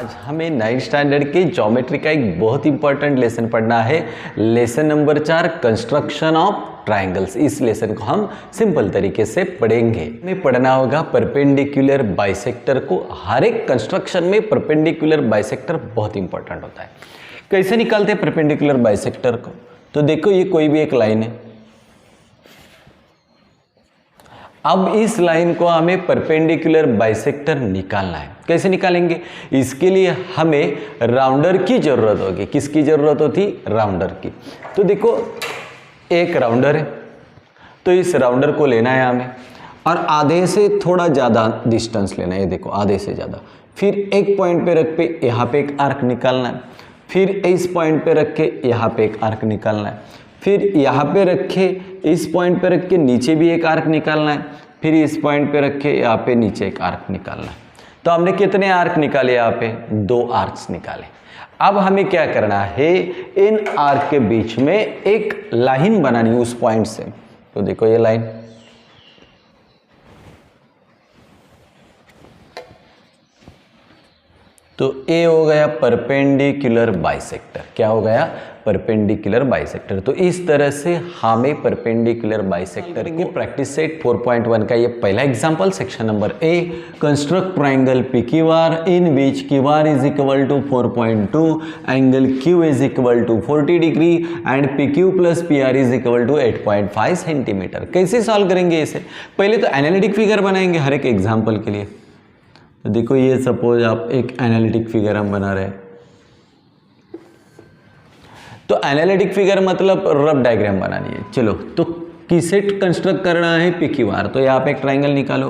आज हमें 9th standard के ज्योमेट्री का एक बहुत इंपॉर्टेंट लेसन पढ़ना है। Lesson number 4 construction of triangles. इस लेसन को हम सिंपल तरीके से पढ़ेंगे। हमें पढ़ना होगा परपेंडिकुलर बाइसेक्टर को। हर एक कंस्ट्रक्शन में परपेंडिकुलर बाइसेक्टर बहुत इंपॉर्टेंट होता है। कैसे निकालते हैं परपेंडिकुलर बाइसेक्टर को? तो देखो ये कोई भी एक लाइन है। अब इस लाइन को हमें परपेंडिकुलर बाइसेक्टर निकालना है। कैसे निकालेंगे? इसके लिए हमें राउंडर की जरूरत होगी। किसकी जरूरत होती? राउंडर की। तो देखो एक राउंडर है, तो इस राउंडर को लेना है हमें और आधे से थोड़ा ज़्यादा डिस्टेंस लेना है। ये देखो आधे से ज़्यादा। फिर एक पॉइंट पे रख के यहाँ पे एक आर्क निकालना है। फिर इस पॉइंट पे रख के यहाँ पे एक आर्क निकालना है। फिर यहाँ पे रखे, इस पॉइंट पे रख के नीचे भी एक आर्क निकालना है। फिर इस पॉइंट पे रख के यहाँ पे नीचे एक आर्क निकालना है। तो हमने कितने आर्क निकाले? यहाँ पे 2 आर्क्स निकाले। अब हमें क्या करना है? इन आर्क के बीच में एक लाइन बनानी उस पॉइंट से। तो देखो ये लाइन, तो ये हो गया परपेंडिकुलर बाइसेक्टर। क्या हो गया? Perpendicular bisector. तो इस तरह से हमें परपेंडिकुलर बाइसेक्टर की प्रैक्टिस सेट 4.1 का ये पहला example. Section number A, construct triangle PQR in which QR is equal to 4.2, angle Q is equal to 40 degree and PQ plus PR is equal to 8.5 centimetre. कैसे solve करेंगे इसे? पहले तो analytic figure बनाएंगे हर एक एग्जाम्पल के लिए। तो देखो ये सपोज आप एक एनालिटिक फिगर हम बना रहे हैं। तो एनालिटिक फिगर मतलब रफ डायग्राम बनानी है। चलो तो किसे कंस्ट्रक्ट करना है? PQR। तो यहाँ पे एक ट्रायंगल निकालो।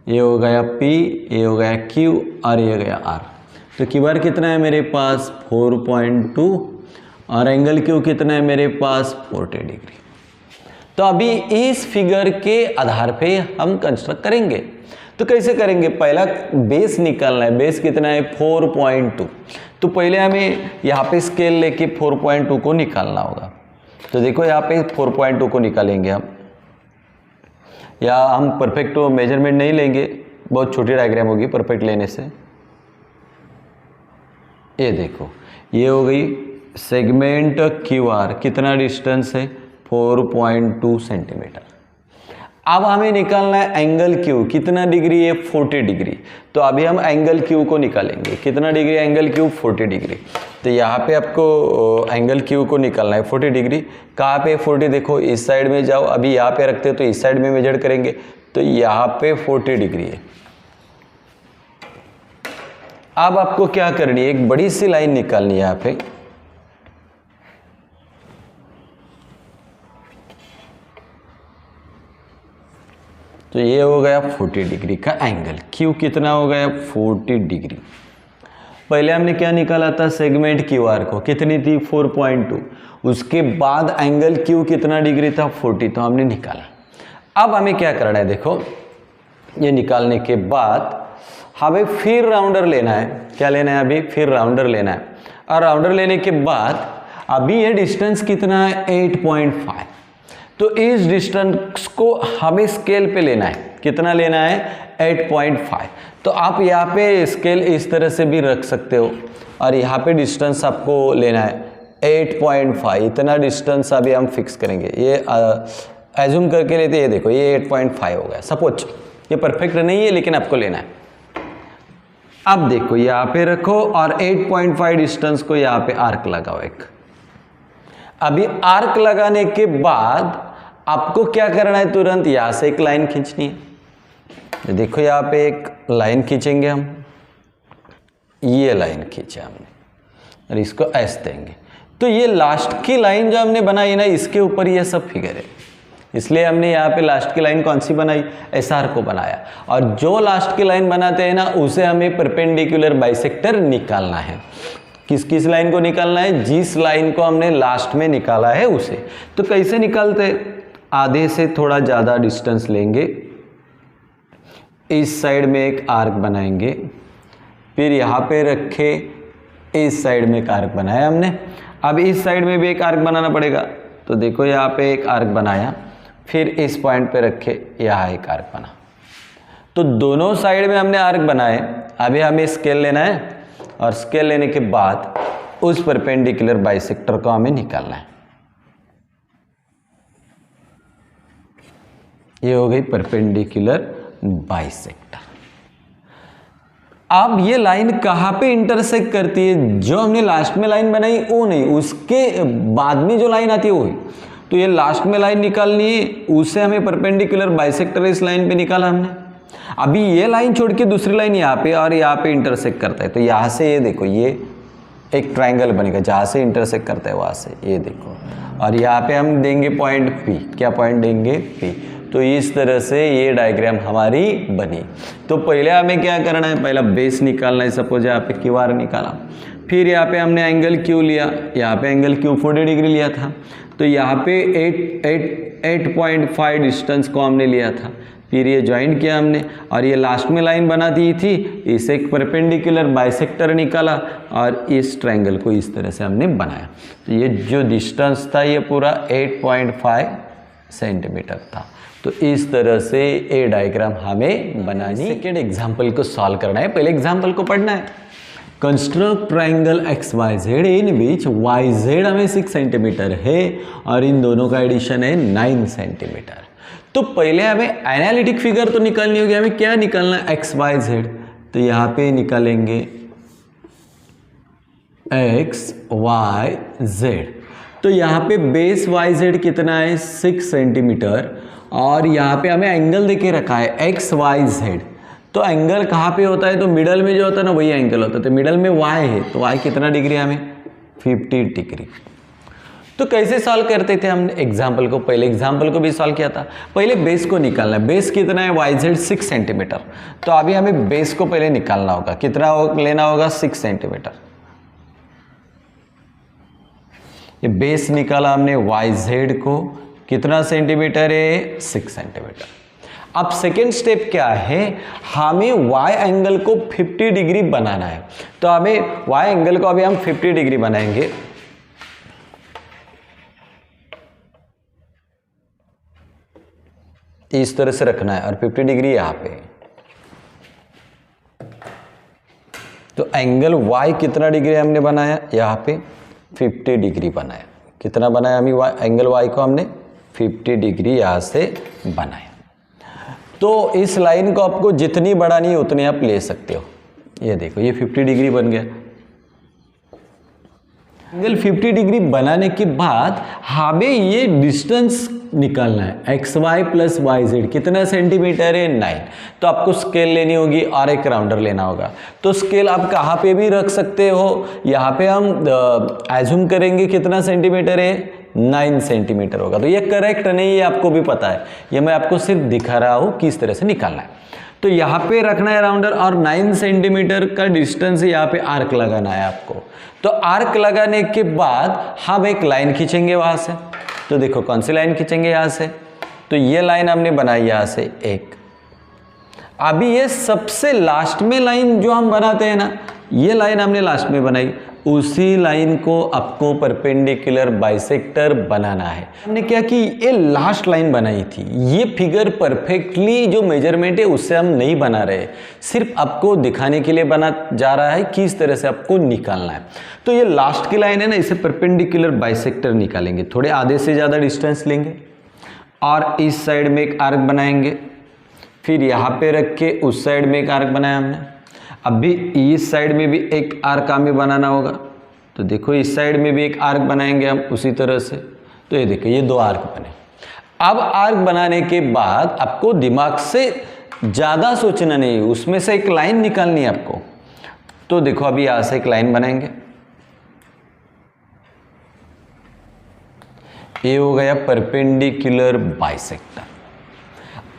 ये हो गया P, ये हो गया Q और ये गया R। तो QR कितना है मेरे पास? 4.2 और एंगल Q कितना है मेरे पास? 40 डिग्री। तो अभी इस फिगर के आधार पे हम कंस्ट्रक्ट करेंगे। तो कैसे करेंगे? पहला बेस निकालना है। बेस कितना है? 4.2। तो पहले हमें यहाँ पे स्केल लेके 4.2 को निकालना होगा। तो देखो यहाँ पे 4.2 को निकालेंगे हम। या हम परफेक्ट मेजरमेंट नहीं लेंगे, बहुत छोटी डायग्राम होगी परफेक्ट लेने से। ये देखो ये हो गई सेगमेंट QR। कितना डिस्टेंस है? 4.2 सेंटीमीटर। अब हमें निकालना है एंगल Q। कितना डिग्री है? 40 डिग्री। तो अभी हम एंगल Q को निकालेंगे। कितना डिग्री एंगल Q? 40 डिग्री। तो यहाँ पे आपको एंगल Q को निकालना है 40 डिग्री। कहाँ पे 40? देखो इस साइड में जाओ। अभी यहाँ पे रखते हो तो इस साइड में मेजर करेंगे। तो यहाँ पे 40 डिग्री है। अब आपको क्या करनी है? एक बड़ी सी लाइन निकालनी है यहाँ पे। तो ये हो गया 40 डिग्री का एंगल। Q कितना हो गया? 40 डिग्री। पहले हमने क्या निकाला था? सेगमेंट QR को। कितनी थी? 4.2। उसके बाद एंगल Q कितना डिग्री था? 40। तो हमने निकाला। अब हमें क्या करना है? देखो ये निकालने के बाद हमें फिर राउंडर लेना है। क्या लेना है? अभी फिर राउंडर लेना है। और राउंडर लेने के बाद अभी ये डिस्टेंस कितना है? 8.5। तो इस डिस्टेंस को हमें स्केल पे लेना है। कितना लेना है? 8.5। तो आप यहाँ पे स्केल इस तरह से भी रख सकते हो और यहाँ पे डिस्टेंस आपको लेना है 8.5। इतना डिस्टेंस अभी हम फिक्स करेंगे। ये एज्यूम करके लेते हैं। ये देखो ये 8.5 हो गया। सपोज ये परफेक्ट नहीं है लेकिन आपको लेना है। अब देखो यहाँ पे रखो और 8.5 डिस्टेंस को यहाँ पे आर्क लगाओ एक। अभी आर्क लगाने के बाद आपको क्या करना है? तुरंत यहां से एक लाइन खींचनी है। देखो यहाँ पे एक लाइन खींचेंगे हम। ये लाइन खींचा हमने और इसको ऐसे देंगे। तो ये लास्ट की लाइन जो हमने बनाई ना, इसके ऊपर ये सब फिगर है। इसलिए हमने यहाँ पे लास्ट की लाइन कौन सी बनाई? SR को बनाया। और जो लास्ट की लाइन बनाते हैं ना, उसे हमें परपेंडिकुलर बाइसेक्टर निकालना है। किस किस लाइन को निकालना है? जिस लाइन को हमने लास्ट में निकाला है उसे। तो कैसे निकालते? आधे से थोड़ा ज़्यादा डिस्टेंस लेंगे। इस साइड में एक आर्क बनाएंगे। फिर यहाँ पे रखे, इस साइड में एक आर्क बनाया हमने। अब इस साइड में भी एक आर्क बनाना पड़ेगा। तो देखो यहाँ पे एक आर्क बनाया। फिर इस पॉइंट पे रखे, यहाँ एक आर्क बना। तो दोनों साइड में हमने आर्क बनाए। अभी हमें स्केल लेना है और स्केल लेने के बाद उस परपेंडिकुलर बाइसेक्टर को हमें निकालना है। ये हो गई परपेंडिकुलर बाइसेक्टर। अब ये लाइन कहाँ पे इंटरसेक्ट करती है? जो हमने लास्ट में लाइन बनाई वो नहीं, उसके बाद में जो लाइन आती है वही। तो ये लास्ट में लाइन निकालनी है, उससे हमें परपेंडिकुलर बाइसेक्टर इस लाइन पे निकाला हमने। अभी ये लाइन छोड़ के दूसरी लाइन यहाँ पे और यहाँ पे इंटरसेक्ट करता है, तो यहाँ से ये देखो ये एक ट्रायंगल बनेगा, जहाँ से इंटरसेक्ट करता है वहाँ से ये देखो, और यहाँ पे हम देंगे पॉइंट P। क्या पॉइंट देंगे? P। तो इस तरह से ये डायग्राम हमारी बनी। तो पहले हमें क्या करना है? पहला बेस निकालना है। सपोज यहाँ पे क्यू आर निकाला, फिर यहाँ पे हमने एंगल क्यू लिया, यहाँ पे एंगल क्यू 40 डिग्री लिया था, तो यहाँ पे 8.5 डिस्टेंस को हमने लिया था। फिर ये ज्वाइंट किया हमने और ये लास्ट में लाइन बना दी थी, इसे एक परपेंडिकुलर बाइसेक्टर निकाला और इस ट्रायंगल को इस तरह से हमने बनाया। तो ये जो डिस्टेंस था ये पूरा 8.5 सेंटीमीटर था। तो इस तरह से ये डायग्राम हमें बनानी। सेकेंड एग्जाम्पल को सॉल्व करना है, पहले एग्जाम्पल को पढ़ना है। Construct triangle X Y Z in which Y Z हमें 6 सेंटीमीटर है और इन दोनों का एडिशन है 9 सेंटीमीटर। तो पहले हमें एनालिटिक फिगर तो निकालनी होगी। हमें क्या निकालना है? X Y Z. तो यहाँ पे निकालेंगे एक्स वाई जेड। तो यहाँ पे बेस वाई जेड कितना है? 6 सेंटीमीटर और यहाँ पे हमें एंगल देके रखा है एक्स वाई जेड। तो एंगल कहाँ पे होता है? तो मिडल में जो होता है ना वही एंगल होता है। तो मिडल में y है, तो y कितना डिग्री है? हमें 50 डिग्री। तो कैसे सॉल्व करते थे हमने एग्जाम्पल को? पहले एग्जाम्पल को भी सॉल्व किया था। पहले बेस को निकालना है। बेस कितना है? Y Z 6 centimetre. तो अभी हमें बेस को पहले निकालना होगा। कितना लेना होगा? 6 सेंटीमीटर। ये बेस निकाला हमने वाई जेड को, कितना सेंटीमीटर है? 6 सेंटीमीटर। अब सेकेंड स्टेप क्या है? हमें y एंगल को 50 डिग्री बनाना है। तो हमें y एंगल को अभी हम 50 डिग्री बनाएंगे। इस तरह से रखना है और 50 डिग्री यहां पे। तो एंगल y कितना डिग्री हमने बनाया? यहां पे 50 डिग्री बनाया। कितना बनाया हमें? एंगल y को हमने 50 डिग्री यहां से बनाया। तो इस लाइन को आपको जितनी बढ़ानी है उतनी आप ले सकते हो। ये देखो ये 50 डिग्री बन गया। एंगल 50 डिग्री बनाने के बाद हमें ये डिस्टेंस निकालना है। X Y plus Y Z कितना सेंटीमीटर है? 9। तो आपको स्केल लेनी होगी और एक राउंडर लेना होगा। तो स्केल आप कहाँ पे भी रख सकते हो। यहाँ पे हम एज्यूम करेंगे कितना सेंटीमीटर है? 9 सेंटीमीटर होगा। तो ये करेक्ट नहीं है, आपको भी पता है, ये मैं आपको सिर्फ दिखा रहा हूँ किस तरह से निकालना है। तो यहाँ पे रखना है राउंडर और 9 सेंटीमीटर का डिस्टेंस यहाँ पे आर्क लगाना है आपको। तो आर्क लगाने के बाद हम एक लाइन खींचेंगे वहाँ से। तो देखो कौन सी लाइन खींचेंगे? यहाँ से। तो ये लाइन हमने बनाई यहाँ से एक। अभी ये सबसे लास्ट में लाइन जो हम बनाते हैं ना, ये लाइन हमने लास्ट में बनाई, उसी लाइन को आपको परपेंडिकुलर बाइसेक्टर बनाना है। हमने क्या कि ये लास्ट लाइन बनाई थी। ये फिगर परफेक्टली जो मेजरमेंट है उससे हम नहीं बना रहे, सिर्फ आपको दिखाने के लिए बना जा रहा है किस तरह से आपको निकालना है। तो ये लास्ट की लाइन है ना, इसे परपेंडिकुलर बाइसेक्टर निकालेंगे। थोड़े आधे से ज़्यादा डिस्टेंस लेंगे और इस साइड में एक आर्क बनाएंगे, फिर यहाँ पे रख के उस साइड में एक आर्क बनाया हमने। अभी इस साइड में भी एक आर्क हमें बनाना होगा। तो देखो इस साइड में भी एक आर्क बनाएंगे हम उसी तरह से। तो ये देखो ये 2 आर्क बने। अब आर्क बनाने के बाद आपको दिमाग से ज़्यादा सोचना नहीं, उसमें से एक लाइन निकालनी है आपको। तो देखो अभी यहाँ से एक लाइन बनाएंगे। ये हो गया परपेंडिकुलर बाइसेक्टर।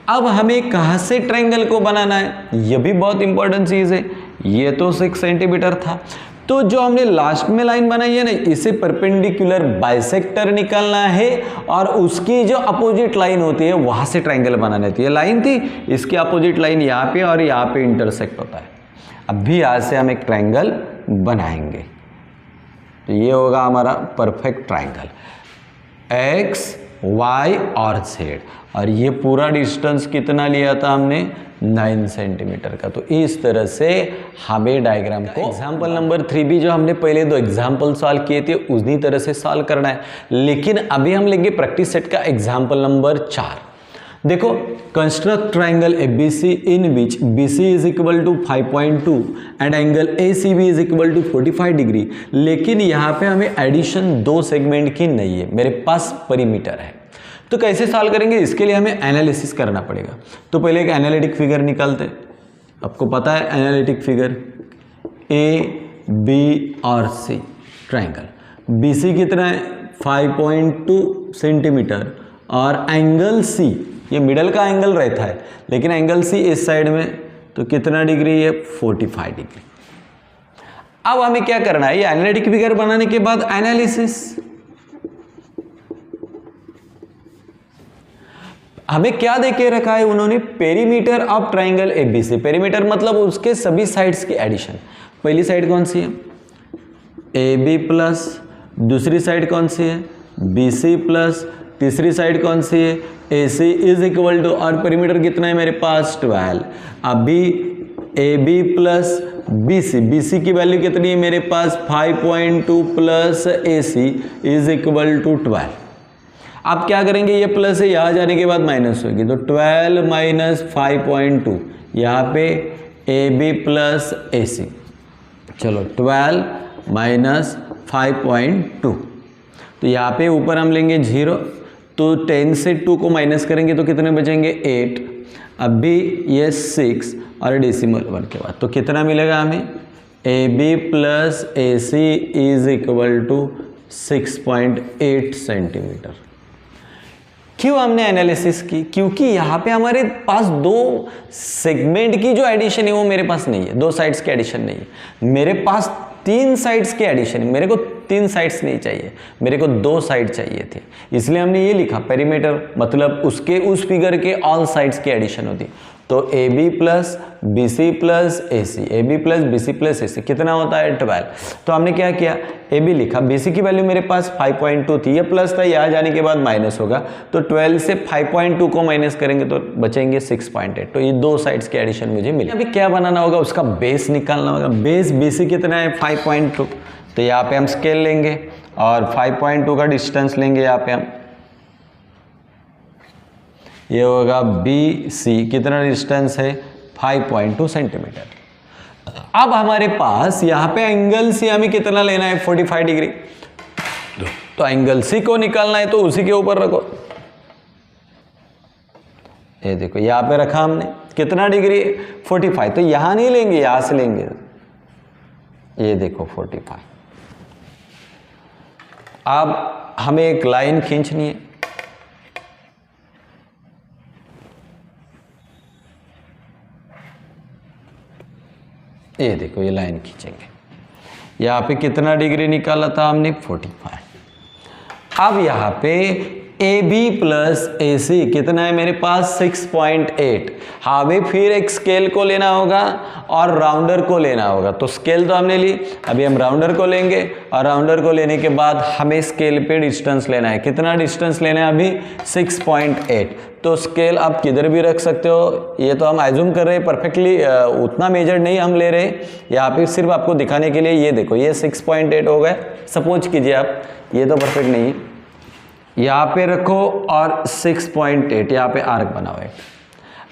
अब हमें कहाँ से ट्रायंगल को बनाना है, यह भी बहुत इंपॉर्टेंट चीज़ है। ये तो 6 सेंटीमीटर था, तो जो हमने लास्ट में लाइन बनाई है ना, इसे परपेंडिकुलर बाइसेक्टर निकालना है और उसकी जो अपोजिट लाइन होती है वहाँ से ट्रायंगल बनाना है। ये लाइन थी, इसकी अपोजिट लाइन यहाँ पे और यहाँ पे इंटरसेक्ट होता है। अब भी यहाँ से हम एक ट्रायंगल बनाएंगे। तो ये होगा हमारा परफेक्ट ट्रायंगल। एक्स y और z, और ये पूरा डिस्टेंस कितना लिया था हमने 9 सेंटीमीटर का। तो इस तरह से हमें डायग्राम को एग्जाम्पल नंबर 3 भी जो हमने पहले 2 एग्जाम्पल सॉल्व किए थे उसी तरह से सॉल्व करना है। लेकिन अभी हम लेंगे प्रैक्टिस सेट का एग्जाम्पल नंबर 4। देखो, construct triangle ABC in which BC is equal to 5.2 and angle ACB is equal to 45 degree. लेकिन यहाँ पे हमें एडिशन 2 सेगमेंट की नहीं है, मेरे पास परिमीटर है। तो कैसे सॉल्व करेंगे, इसके लिए हमें एनालिसिस करना पड़ेगा। तो पहले एक एनालिटिक फिगर निकालते हैं। आपको पता है एनालिटिक फिगर AB और C ट्राइंगल। BC कितना है 5.2 सेंटीमीटर और एंगल C, ये मिडल का एंगल रहता है, लेकिन एंगल C इस साइड में तो कितना डिग्री है 45 डिग्री। अब हमें क्या करना है, ये एनालिटिक फिगर बनाने के बाद एनालिसिस। हमें क्या देके रखा है उन्होंने, perimeter of triangle ABC। Perimeter मतलब उसके सभी साइड्स की एडिशन। पहली साइड कौन सी है AB प्लस, दूसरी साइड कौन सी है BC प्लस, तीसरी साइड कौन सी है AC इज इक्वल टू, और पेरीमीटर कितना है मेरे पास 12। अभी AB प्लस BC की वैल्यू कितनी है मेरे पास 5.2 plus AC is equal to 12। आप क्या करेंगे, ये प्लस है, यहाँ जाने के बाद माइनस होगी, तो 12 माइनस 5.2, यहाँ पे AB प्लस AC। चलो 12 माइनस 5.2, तो यहाँ पे ऊपर हम लेंगे 0, तो 10 से 2 को माइनस करेंगे तो कितने बचेंगे 8। अभी ये 6 और डेसिमल 1 के बाद तो कितना मिलेगा हमें, AB plus AC is equal to 6.8 centimetre. क्यों हमने एनालिसिस की, क्योंकि यहाँ पे हमारे पास 2 सेगमेंट की जो एडिशन है वो मेरे पास नहीं है, 2 साइड्स की एडिशन नहीं है, मेरे पास 3 साइड्स की एडिशन है। मेरे को 3 साइड्स नहीं चाहिए, मेरे को 2 साइड चाहिए थे, इसलिए हमने ये लिखा पेरीमीटर मतलब उसके उस फिगर के ऑल साइड्स की एडिशन होती। तो AB plus BC plus AC, AB plus BC plus AC कितना होता है 12। तो हमने क्या किया, AB लिखा, BC की वैल्यू मेरे पास 5.2 थी, ये प्लस था, यहाँ जाने के बाद माइनस होगा, तो 12 से 5.2 को माइनस करेंगे तो बचेंगे 6.8। तो ये 2 साइड्स की एडिशन मुझे मिली। अभी क्या बनाना होगा, उसका बेस निकालना होगा। बेस BC कितना है 5.2, तो यहाँ पे हम स्केल लेंगे और 5.2 का डिस्टेंस लेंगे, यहाँ पे हम ये होगा BC, कितना डिस्टेंस है 5.2 सेंटीमीटर। अब हमारे पास यहाँ पे एंगल C हमें कितना लेना है 45 डिग्री, तो एंगल C को निकालना है तो उसी के ऊपर रखो। ये देखो यहाँ पे रखा हमने, कितना डिग्री 45, तो यहाँ नहीं लेंगे, यहाँ से लेंगे। ये देखो 45। अब हमें एक लाइन खींचनी है, ये देखो ये लाइन खींचेंगे, यहाँ पे कितना डिग्री निकाला था हमने 45। अब यहाँ पे AB प्लस AC कितना है मेरे पास 6.8। हमें फिर एक स्केल को लेना होगा और राउंडर को लेना होगा। तो स्केल तो हमने ली, अभी हम राउंडर को लेंगे और राउंडर को लेने के बाद हमें स्केल पे डिस्टेंस लेना है। कितना डिस्टेंस लेना है अभी 6.8। तो स्केल आप किधर भी रख सकते हो, ये तो हम एज्यूम कर रहे हैं परफेक्टली, उतना मेजर नहीं हम ले रहे, यहाँ पे सिर्फ आपको दिखाने के लिए। ये देखो ये 6.8 हो गए, सपोज कीजिए आप, ये तो परफेक्ट नहीं है, यहाँ पे रखो और 6.8 यहाँ पे आर्क बनाओ एक।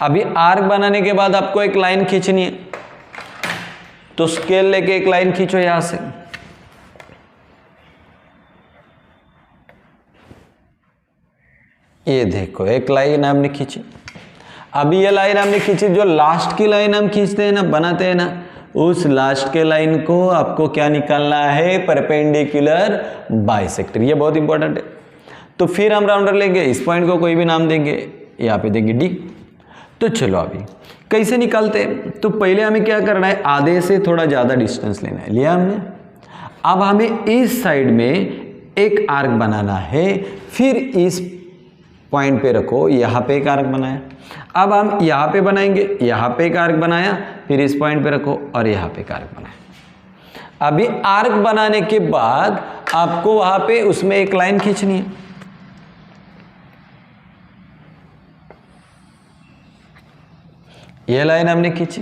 अभी आर्क बनाने के बाद आपको एक लाइन खींचनी है, तो स्केल लेके एक लाइन खींचो यहां से, ये देखो एक लाइन हमने खींची। अभी ये लाइन हमने खींची, जो लास्ट की लाइन हम खींचते हैं ना, बनाते हैं ना, उस लास्ट के लाइन को आपको क्या निकालना है, परपेंडिकुलर बाइसेक्टर। ये बहुत इंपॉर्टेंट है। तो फिर हम राउंडर लेंगे, इस पॉइंट को कोई भी नाम देंगे, यहाँ पे देंगे D। तो चलो अभी कैसे निकालते हैं, तो पहले हमें क्या करना है, आधे से थोड़ा ज़्यादा डिस्टेंस लेना है, लिया हमने। अब हमें इस साइड में एक आर्क बनाना है, फिर इस पॉइंट पे रखो, यहाँ पे एक आर्क बनाया। अब हम यहाँ पे बनाएंगे, यहाँ पे एक आर्क बनाया, फिर इस पॉइंट पे रखो और यहाँ पे एक आर्क बनाया। अभी आर्क बनाने के बाद आपको वहाँ पे उसमें एक लाइन खींचनी है। ये लाइन हमने खींची।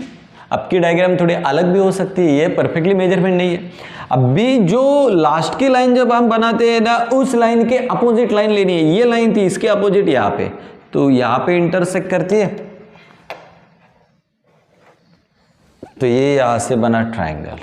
अब की डायग्राम थोड़ी अलग भी हो सकती है, ये परफेक्टली मेजरमेंट नहीं है। अभी जो लास्ट की लाइन जब हम बनाते हैं ना, उस लाइन के अपोजिट लाइन लेनी है। ये लाइन थी, इसके अपोजिट यहाँ पे, तो यहाँ पे इंटरसेक्ट करती है, तो ये यहां से बना ट्रायंगल।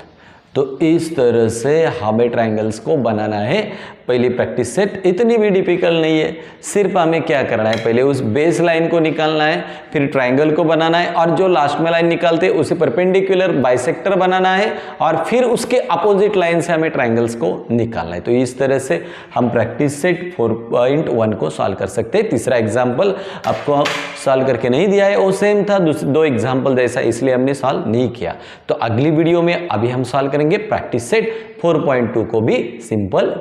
तो इस तरह से हमें ट्रायंगल्स को बनाना है। पहली प्रैक्टिस सेट इतनी भी डिफिकल्ट नहीं है, सिर्फ हमें क्या करना है, पहले उस बेस लाइन को निकालना है, फिर ट्रायंगल को बनाना है, और जो लास्ट में लाइन निकालते हैं उसे परपेंडिकुलर बाइसेक्टर बनाना है, और फिर उसके अपोजिट लाइन से हमें ट्रायंगल्स को निकालना है। तो इस तरह से हम प्रैक्टिस सेट 4.1 को सॉल्व कर सकते हैं। तीसरा एग्जाम्पल आपको सॉल्व करके नहीं दिया है, वो सेम था, दो एग्जाम्पल जैसा, इसलिए हमने सॉल्व नहीं किया। तो अगली वीडियो में अभी हम सॉल्व करेंगे प्रैक्टिस सेट 4.2 को भी सिंपल